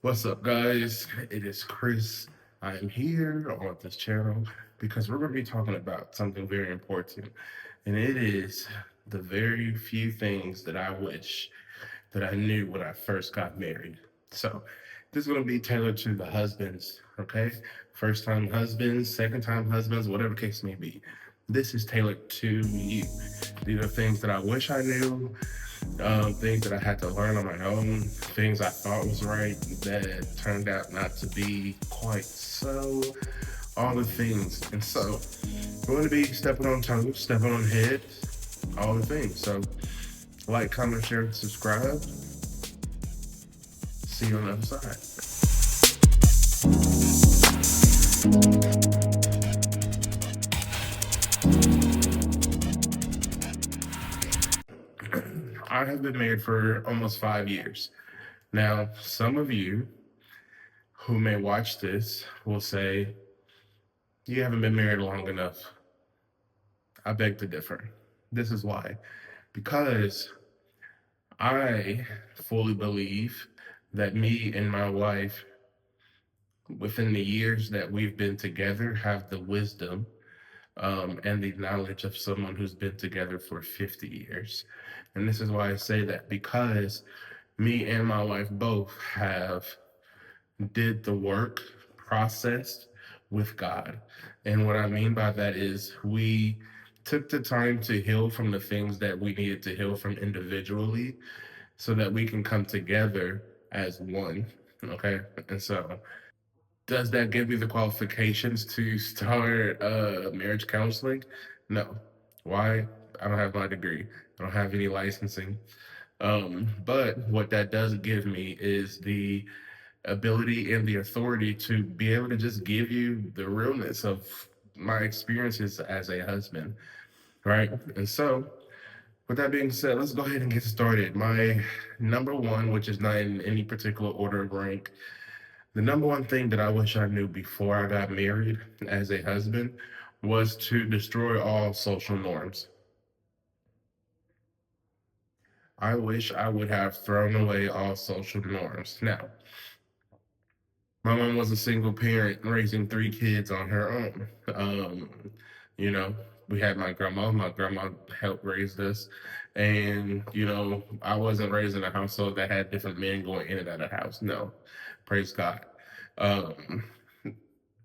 What's up, guys? It is Chris. I am here on this channel because we're going to be talking about something very important, and it is the very few things that I wish that I knew when I first got married. So, this is going to be tailored to the husbands, okay? First time husbands, second time husbands, whatever case may be. This is tailored to you. These are things that I wish I knew, things that I had to learn on my own, things I thought was right that turned out not to be quite so, all the things. And so, we're going to be stepping on toes, stepping on heads, all the things. So, like, comment, share, and subscribe. See you on the other side. I have been married for almost 5 years. Now, some of you who may watch this will say, you haven't been married long enough. I beg to differ. This is why. Because I fully believe that me and my wife, within the years that we've been together, have the wisdom and the knowledge of someone who's been together for 50 years. And this is why I say that, because me and my wife both have did the work, processed with God. And what I mean by that is we took the time to heal from the things that we needed to heal from individually so that we can come together as one. Okay. And so, does that give me the qualifications to start marriage counseling? No. Why? I don't have my degree, I don't have any licensing. But what that does give me is the ability and the authority to be able to just give you the realness of my experiences as a husband, right? And so, with that being said, let's go ahead and get started. My number one, which is not in any particular order of rank, the number one thing that I wish I knew before I got married as a husband was to destroy all social norms. I wish I would have thrown away all social norms. Now, my mom was a single parent raising three kids on her own. You know, we had my grandma. My grandma helped raise us. And, I wasn't raised in a household that had different men going in and out of the house. No, praise God. Um,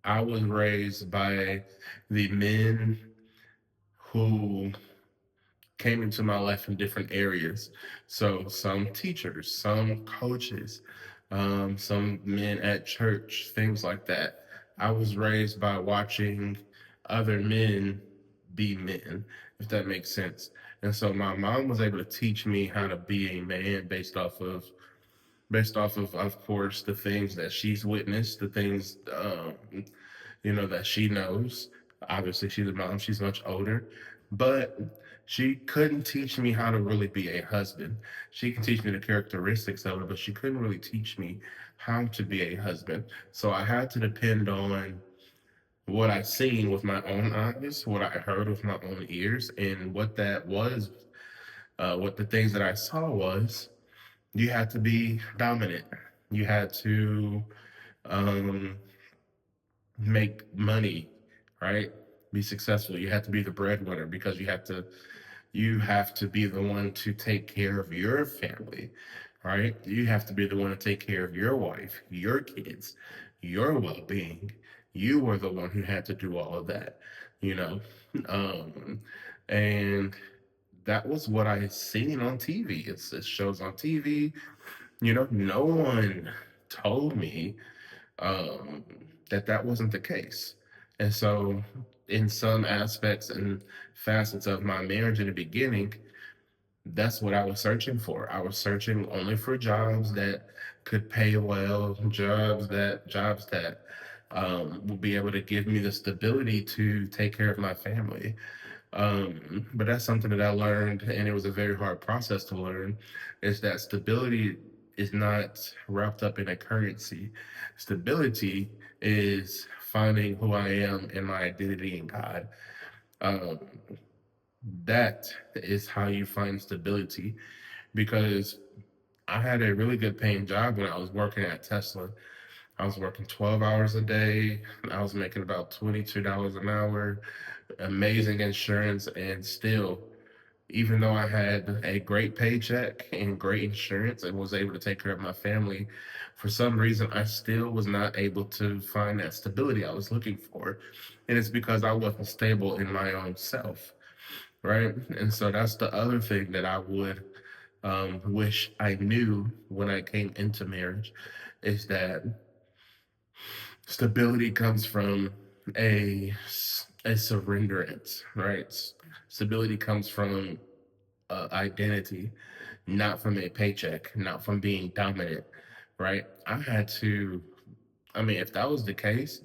I was raised by the men who came into my life in different areas. So some teachers, some coaches, some men at church, things like that. I was raised by watching other men be men, if that makes sense. And so my mom was able to teach me how to be a man based off of course, the things that she's witnessed, the things that she knows. Obviously, she's a mom, she's much older, but she couldn't teach me how to really be a husband. She can teach me the characteristics of it, but she couldn't really teach me how to be a husband. So I had to depend on what I seen with my own eyes, what I heard with my own ears, and what that was. What the things that I saw was, you had to be dominant. You had to um, make money, right? Be successful. You have to be the breadwinner because you have to be the one to take care of your family, right? You have to be the one to take care of your wife, your kids, your well-being. You were the one who had to do all of that, you know. Um, and that was what I seen on TV. It shows on TV. No one told me um, that wasn't the case. And so, in some aspects and facets of my marriage in the beginning, that's what I was searching for. I was searching only for jobs that could pay well, jobs that will be able to give me the stability to take care of my family. But that's something that I learned, and it was a very hard process to learn, is that stability is not wrapped up in a currency. Stability is finding who I am and my identity in God. Um, that is how you find stability, because I had a really good paying job when I was working at Tesla. I was working 12 hours a day. I was making about $22 an hour, amazing insurance, and still, even though I had a great paycheck and great insurance and was able to take care of my family, for some reason, I still was not able to find that stability I was looking for. And it's because I wasn't stable in my own self, right? And so that's the other thing that I would wish I knew when I came into marriage is that stability comes from a surrenderance, right? Stability comes from identity, not from a paycheck, not from being dominant, right? I had to, I mean, if that was the case,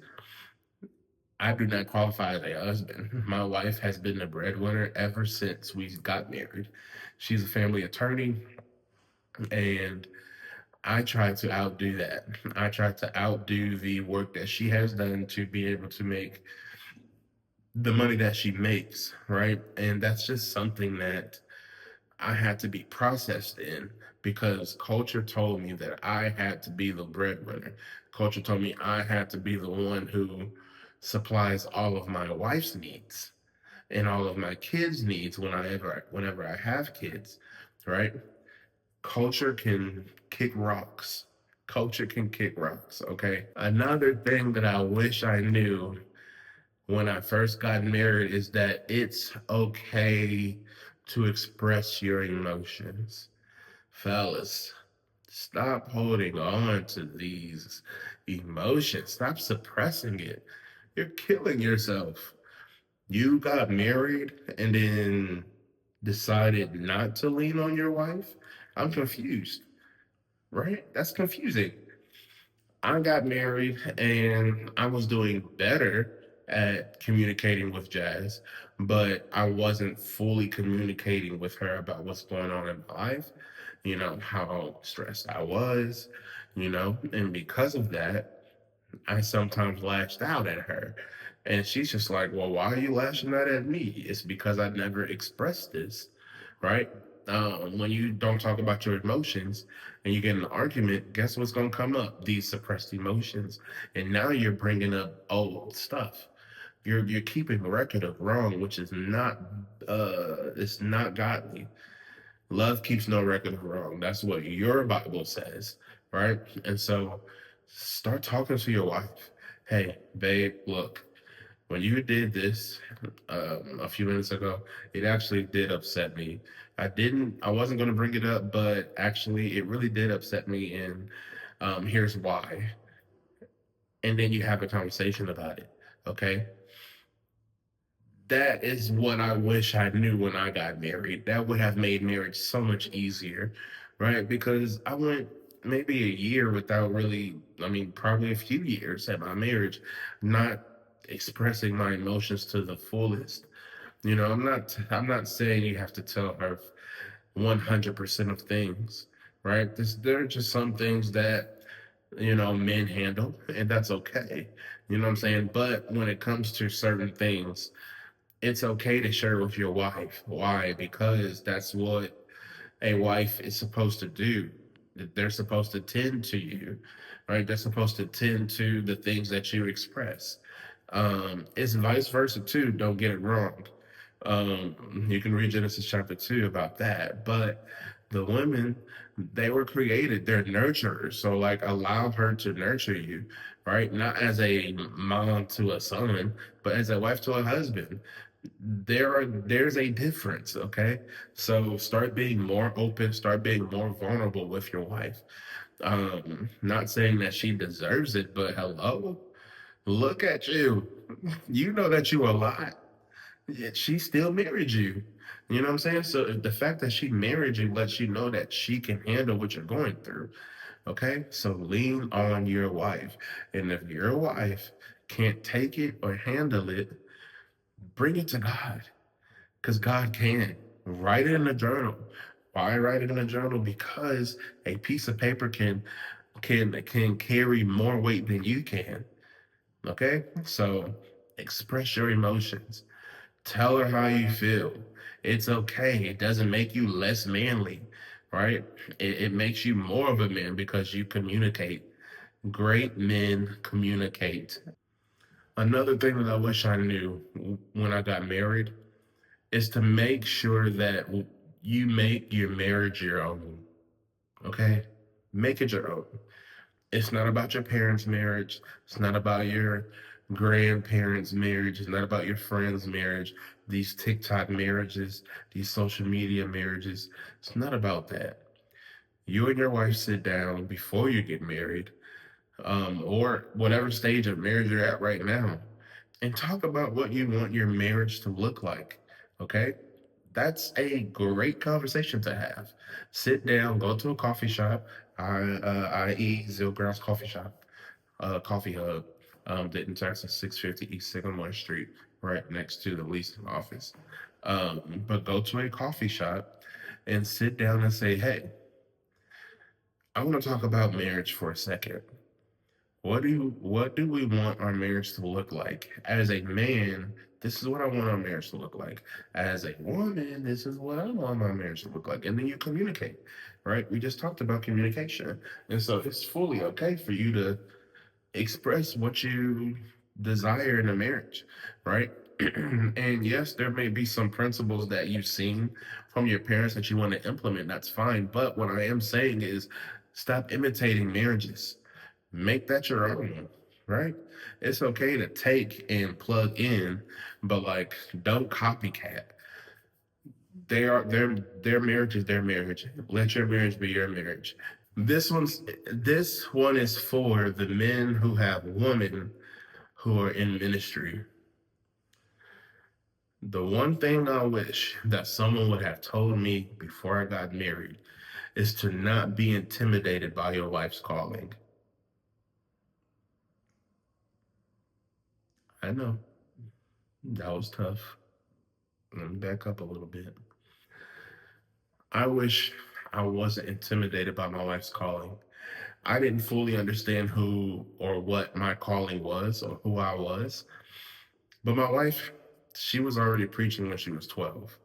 I do not qualify as a husband. My wife has been the breadwinner ever since we got married. She's a family attorney, and I try to outdo that. I try to outdo the work that she has done to be able to make the money that she makes, right? And that's just something that I had to be processed in because culture told me that I had to be the breadwinner. Culture told me I had to be the one who supplies all of my wife's needs and all of my kids' needs whenever I have kids, right? Culture can kick rocks. Culture can kick rocks, okay? Another thing that I wish I knew when I first got married is that it's okay to express your emotions. Fellas, stop holding on to these emotions. Stop suppressing it. You're killing yourself. You got married and then decided not to lean on your wife. I'm confused, right? That's confusing. I got married and I was doing better at communicating with Jazz, but I wasn't fully communicating with her about what's going on in my life, how stressed I was, and because of that, I sometimes lashed out at her. And she's just like, well, why are you lashing out at me? It's because I never expressed this, right? When you don't talk about your emotions and you get in an argument, guess what's going to come up? These suppressed emotions. And now you're bringing up old stuff. You're keeping a record of wrong, which is not it's not godly. Love keeps no record of wrong. That's what your Bible says, right? And so start talking to your wife. Hey, babe, look, when you did this a few minutes ago, it actually did upset me. I wasn't going to bring it up, but actually, it really did upset me. And here's why. And then you have a conversation about it. Okay. That is what I wish I knew when I got married. That would have made marriage so much easier, right? Because I went maybe a year without really, I mean, probably a few years at my marriage, not expressing my emotions to the fullest. I'm not saying you have to tell her 100% of things, right? There are just some things that, men handle, and that's okay. You know what I'm saying? But when it comes to certain things, it's okay to share with your wife. Why? Because that's what a wife is supposed to do. They're supposed to tend to you, right? They're supposed to tend to the things that you express. It's vice versa too. Don't get it wrong. You can read Genesis chapter 2 about that. But the women, they were created, they're nurturers. So, like, allow her to nurture you, right? Not as a mom to a son, but as a wife to a husband. There's a difference, okay? So start being more open, start being more vulnerable with your wife. Not saying that she deserves it, but hello, look at you. You know that you a lot, yet she still married you. You know what I'm saying? So the fact that she married you lets you know that she can handle what you're going through. Okay? So lean on your wife. And if your wife can't take it or handle it, bring it to God. Because God can. Write it in a journal. Why write it in a journal? Because a piece of paper can carry more weight than you can. Okay? So express your emotions. Tell her how you feel. It's okay. It doesn't make you less manly, right? It makes you more of a man because you communicate. Great men communicate. Another thing that I wish I knew when I got married is to make sure that you make your marriage your own. Okay? Make it your own. It's not about your parents' marriage. It's not about your grandparents' marriage. It's not about your friends' marriage. These TikTok marriages, these social media marriages. It's not about that. You and your wife sit down before you get married, or whatever stage of marriage you're at right now, and talk about what you want your marriage to look like. Okay? That's a great conversation to have. Sit down, go to a coffee shop, i.e., Zilground's Coffee Shop, Coffee Hub, that in Texas, 650 East Sycamore Street, right next to the leasing office. But go to a coffee shop and sit down and say, hey, I want to talk about marriage for a second. What do we want our marriage to look like? As a man, this is what I want our marriage to look like. As a woman, this is what I want my marriage to look like. And then you communicate, right? We just talked about communication. And so it's fully okay for you to express what you desire in a marriage, right? And yes, there may be some principles that you've seen from your parents that you want to implement. That's fine. But what I am saying is stop imitating marriages. Make that your own, right? It's okay to take and plug in, but like don't copycat. Their marriage is their marriage. Let your marriage be your marriage. This one is for the men who have women who are in ministry. The one thing I wish that someone would have told me before I got married is to not be intimidated by your wife's calling. I know that was tough. Let me back up a little bit. I wish I wasn't intimidated by my wife's calling. I didn't fully understand who or what my calling was or who I was. But my wife, she was already preaching when she was 12,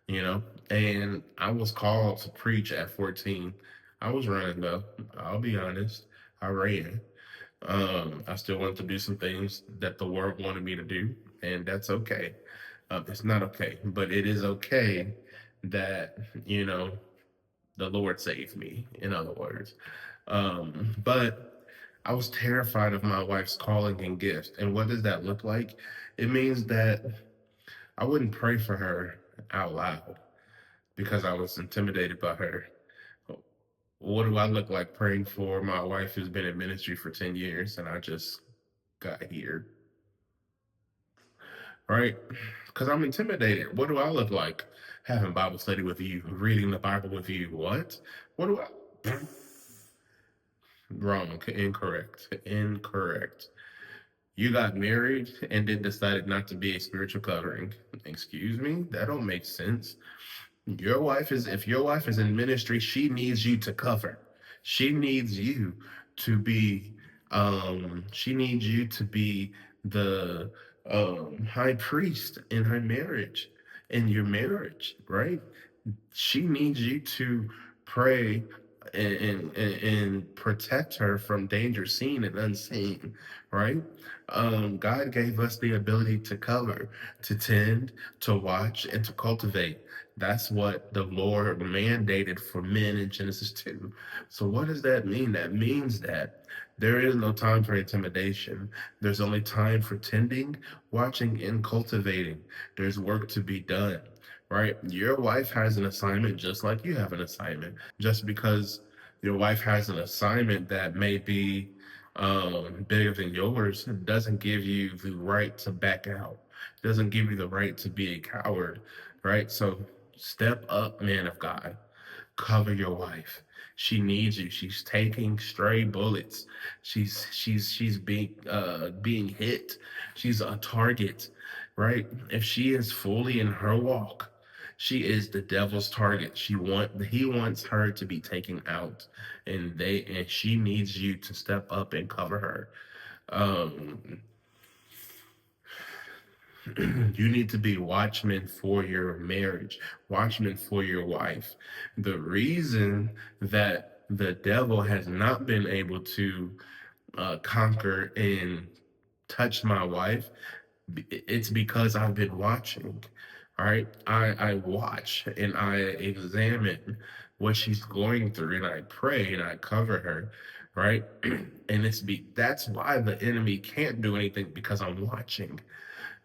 you know, and I was called to preach at 14. I was running though. I'll be honest. I ran. I still wanted to do some things that the world wanted me to do, and that's okay. It's not okay, but it is okay that, you know, the Lord saved me, in other words. But I was terrified of my wife's calling and gift. And what does that look like? It means that I wouldn't pray for her out loud because I was intimidated by her. What do I look like praying for my wife who's been in ministry for 10 years and I just got here? Right? Because I'm intimidated. What do I look like having Bible study with you, reading the Bible with you? What? What do I? Wrong. Incorrect. Incorrect. You got married and then decided not to be a spiritual covering. Excuse me? That don't make sense. Your wife is, if your wife is in ministry, she needs you to cover. She needs you to be, she needs you to be the high priest in her marriage, in your marriage, right? She needs you to pray and protect her from danger seen and unseen, right? God gave us the ability to cover, to tend, to watch, and to cultivate. That's what the Lord mandated for men in Genesis 2. So, what does that mean? That means that there is no time for intimidation. There's only time for tending, watching, and cultivating. There's work to be done, right? Your wife has an assignment just like you have an assignment. Just because your wife has an assignment that may be bigger than yours doesn't give you the right to back out. Doesn't give you the right to be a coward, right? So step up, man of God. Cover your wife. She needs you. She's taking stray bullets. She's being hit. She's a target, right? If she is fully in her walk, she is the devil's target. He wants her to be taken out, and she needs you to step up and cover her. Um, You need to be watchmen for your marriage, watchmen for your wife. The reason that the devil has not been able to conquer and touch my wife, it's because I've been watching. All right. I watch and I examine what she's going through and I pray and I cover her. Right. And that's why the enemy can't do anything because I'm watching.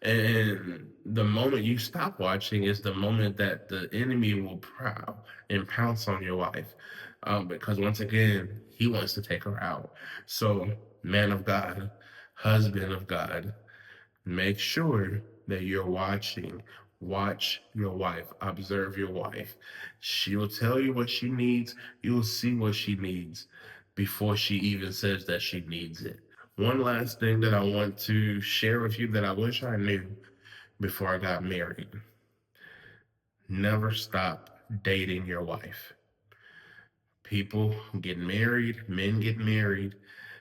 And the moment you stop watching is the moment that the enemy will prowl and pounce on your wife. Because once again, he wants to take her out. So, man of God, husband of God, make sure that you're watching. Watch your wife, observe your wife. She will tell you what she needs. You'll see what she needs before she even says that she needs it. One last thing that I want to share with you that I wish I knew before I got married: never stop dating your wife. People get married, men get married,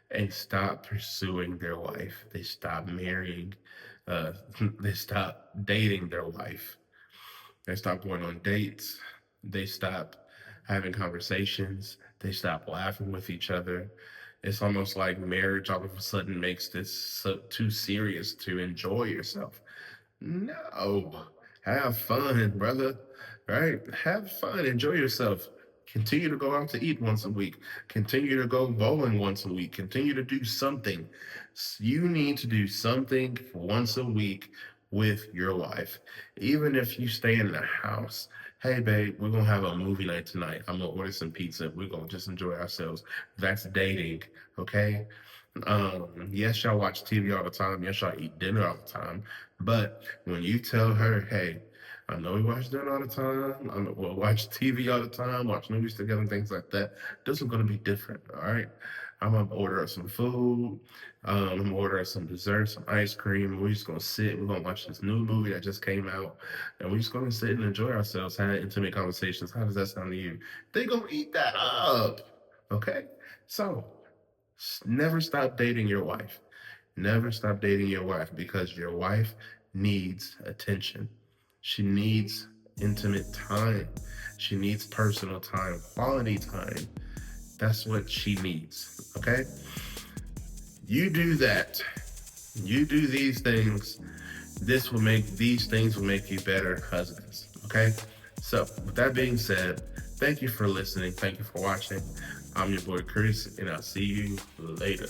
and stop pursuing their wife. They stop marrying, uh, they stop dating their wife. They stop going on dates. They stop having conversations. They stop laughing with each other. It's almost like marriage all of a sudden makes this too serious to enjoy yourself. No, have fun, brother. Right? Have fun. Enjoy yourself. Continue to go out to eat once a week. Continue to go bowling once a week. Continue to do something. You need to do something once a week with your wife. Even if you stay in the house. Hey, babe, we're going to have a movie night tonight. I'm going to order some pizza. We're going to just enjoy ourselves. That's dating. Okay? Yes, y'all watch TV all the time. Yes, y'all eat dinner all the time. But when you tell her, hey, I know we watch dinner all the time, we'll watch TV all the time, watch movies together and things like that, this is going to be different. All right. I'm going to order us some food. I'm going to order us some dessert, some ice cream. We're just going to sit. We're going to watch this new movie that just came out. And we're just going to sit and enjoy ourselves, have intimate conversations. How does that sound to you? They're going to eat that up. Okay. So, never stop dating your wife. Never stop dating your wife because your wife needs attention. She needs intimate time. She needs personal time, quality time. That's what she needs. Okay? You do that. You do these things. These things will make you better husbands. Okay? So, with that being said, thank you for listening. Thank you for watching. I'm your boy Chris, and I'll see you later.